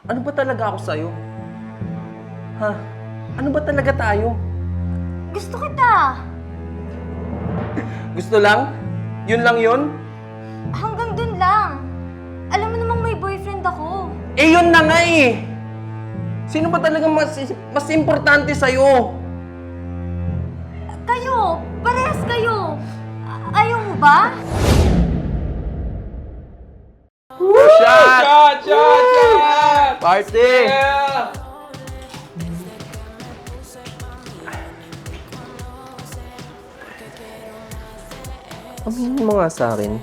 Ano ba talaga ako sa'yo? Ha? Ano ba talaga tayo? Gusto kita! Gusto lang? Yun lang yun? Hanggang dun lang. Alam mo namang may boyfriend ako. Eh yun na nga eh! Sino ba talaga mas importante sa'yo? Kayo! Parehas kayo! Ayaw mo ba? Shot! Party! Aminin mo nga sa akin.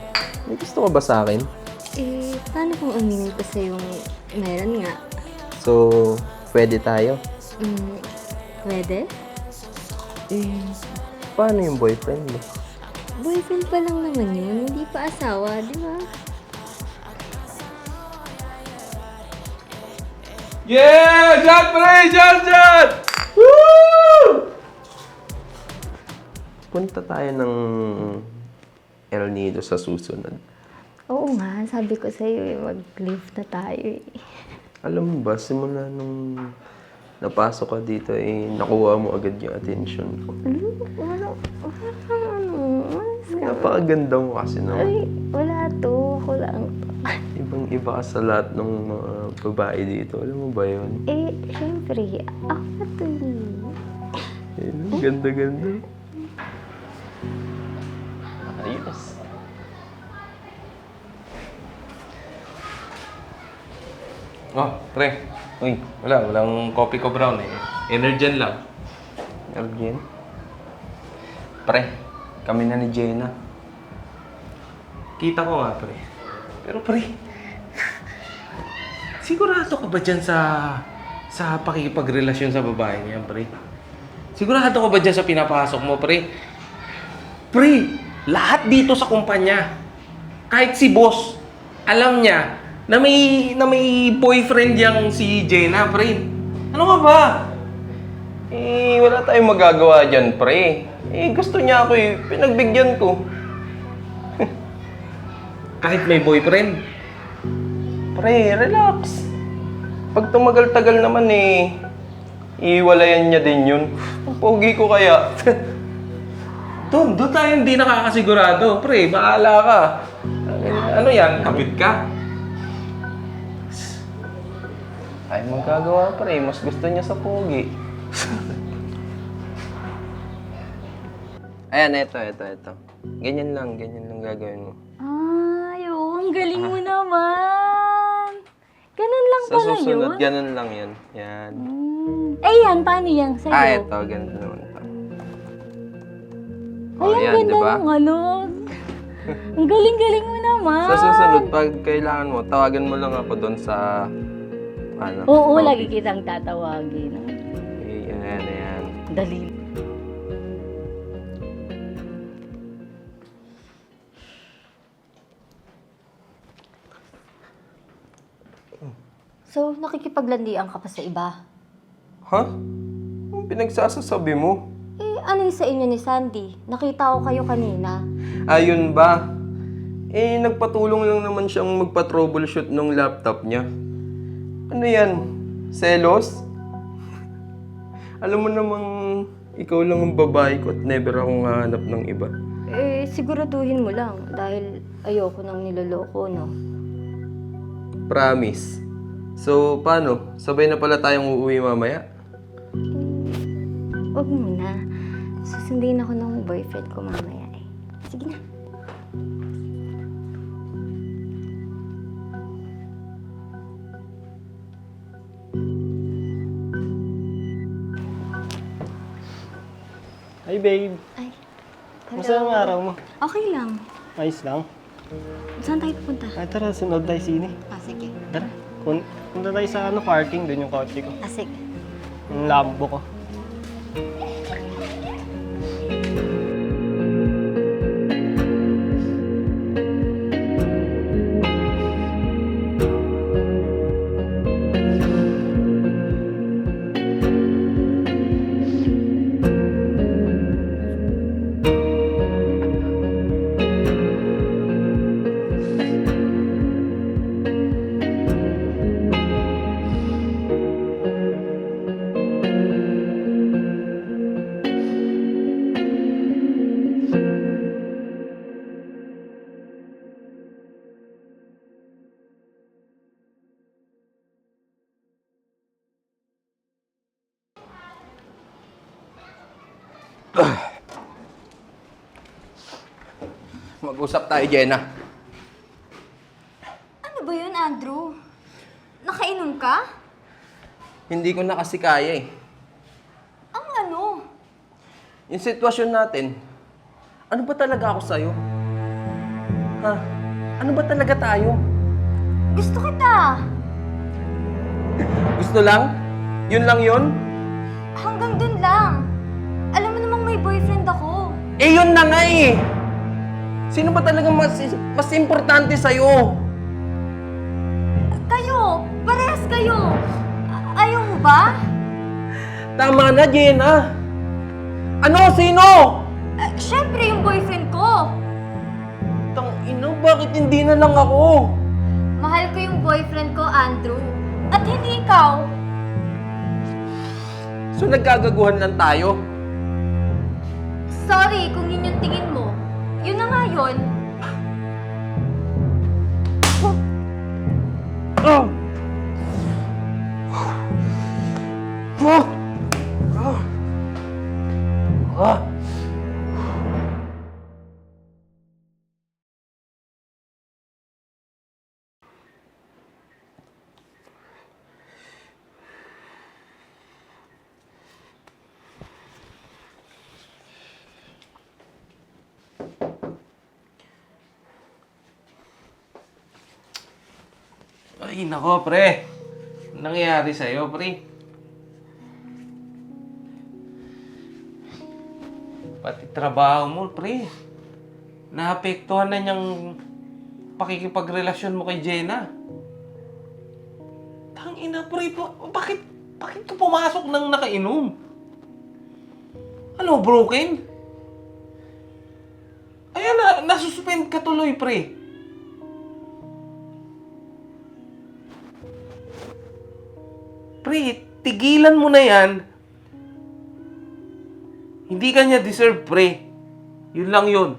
May gusto ka ba sa akin? Eh, paano kung aminin ko sa yung meron nga? So, pwede tayo? Pwede? Eh, paano yung boyfriend mo? Boyfriend pa lang naman yun, hindi pa asawa, di ba? Yeah! Shot, pre! Shot! Woo! Punta tayo ng El Nido sa susunod. Oo nga, sabi ko sa'yo eh, mag-live na tayo eh. Alam mo ba, simula nung napasok ka dito, eh, nakuha mo agad yung attention ko. Ano? Napakaganda mo kasi naman. Ay, wala to. Ako lang to. Ibang-iba ka sa lahat ng mga babae dito. Alam mo ba yun? Eh, syempre, ako to eh. Ganda-ganda. Ayos. Oh, pre. Uy, walang coffee ko brown eh. Energen lang. Ergen? Pre, kami na ni Jenna. Kita ko nga, pre. Pero pre, sigurado ka ba dyan sa pakikipagrelasyon sa babae niyan, pre? Sigurado ka ba dyan sa pinapasok mo, pre? Pre, lahat dito sa kumpanya, kahit si boss, alam niya na may boyfriend yang si Jenna, pre. Ano ka ba? Eh, wala tayong magagawa dyan, pre. Eh, gusto niya ako eh. Pinagbigyan ko. Kahit may boyfriend. Pre, relax. Pag tumagal-tagal naman eh, iiwalayan niya din yun. Ang pogi ko kaya. Doon tayo hindi nakakasigurado. Pre, bahala ka. Ano yan? Kabit ka? Ay, magagawa, pre. Mas gusto niya sa pogi. Ayan, eto. Ganyan lang gagawin mo. Ay, oo, ang galing mo naman. Ganun lang Sa pala susunod, yun. ganun lang yan. Yan. Eh yan, paano yan sa'yo? Eto, ganun naman to. Ay, ang yan, ganda diba? ng ano. Ang galing-galing mo naman. Sa susunod, pag kailangan mo, tawagan mo lang ako doon sa... Ano? Oo, lobby. lagi kitang tatawagin. Eh, ayan. Dali. So, nakikipaglandian ka pa sa iba? Ha? Anong pinagsasasabi mo? Eh, ano yung sa inyo ni Sandy? Nakita ko kayo kanina. Ayun ba? Eh, nagpatulong lang naman siyang magpa-troubleshoot ng laptop niya. Ano yan? Selos? Alam mo namang ikaw lang ang babae ko at never akong hahanap ng iba. Eh, siguraduhin mo lang dahil ayoko nang niloloko, no? Promise. So, paano? Sabay na pala tayong uuwi mamaya? Huwag muna. Susundin ako ng boyfriend ko mamaya eh. Sige na. Hi, babe. Ay, Kumusta ang araw mo? Okay lang. Ayos lang. Saan tayo pupunta? Ay, tara, sunod tayo sini. Ah, sige. Tara. Punta tayo sa parking, doon yung kotse ko. Ah, sige. Yung Lambo ko. Mag-usap tayo, Jenna. Ano ba yun, Andrew? Nakainom ka? Hindi ko na kasi kaya eh. Ang ano? Yung sitwasyon natin, ano ba talaga ako sa'yo? Ha? Ano ba talaga tayo? Gusto kita. Gusto lang? Yun lang yun? Hanggang dun lang. Alam mo namang may boyfriend ako. Eh yun na nga eh! Sino ba talaga mas importante sa'yo? Kayo! Parehas kayo! Ayaw mo ba? Tama na, Jenna! Ano? Sino? Siyempre yung boyfriend ko. Tang ina, bakit hindi na lang ako? Mahal ko yung boyfriend ko, Andrew. At hindi ikaw. So nagkagaguhan lang tayo? Sorry kung yun yung tingin mo. Yun na nga yun. Ah! Fuck! Ah! Ah! Ay, nako, pre. Anong nangyayari sa'yo, pre? Pati trabaho mo, pre. Naapektuhan na niyang pakikipagrelasyon mo kay Jenna. Tangina, pre. Bakit ka pumasok nang nakainom? Ano, broken? Ayan, nasuspend ka tuloy, pre. Pre, tigilan mo na yan. Hindi ka niya deserve, pre. Yun lang yun.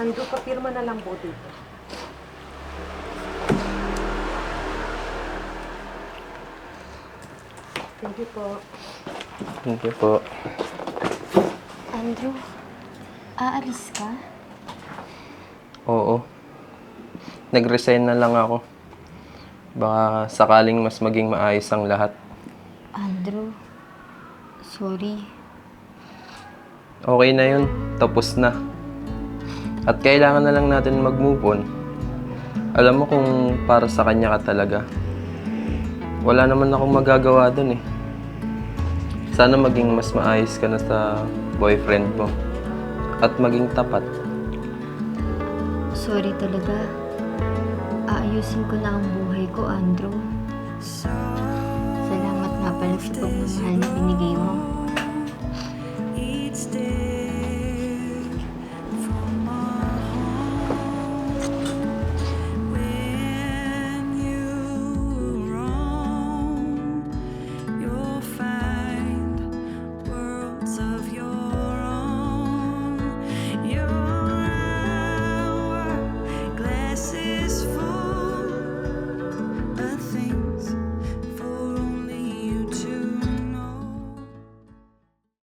Andrew, papirma na lang po dito. Thank you po. Thank you po. Andrew, aalis ka? Oo. Nag-resign na lang ako. Baka sakaling mas maging maayos ang lahat. Andrew, sorry. Okay na yun. Tapos na. At kailangan na lang natin mag-move on. Alam mo kung para sa kanya ka talaga. Wala naman akong magagawa dun eh. Sana maging mas maayos ka na sa boyfriend mo. At maging tapat. Sorry talaga. Aayusin ko na ang buhay ko, Andrew. Salamat nga pala sa pagmamahal na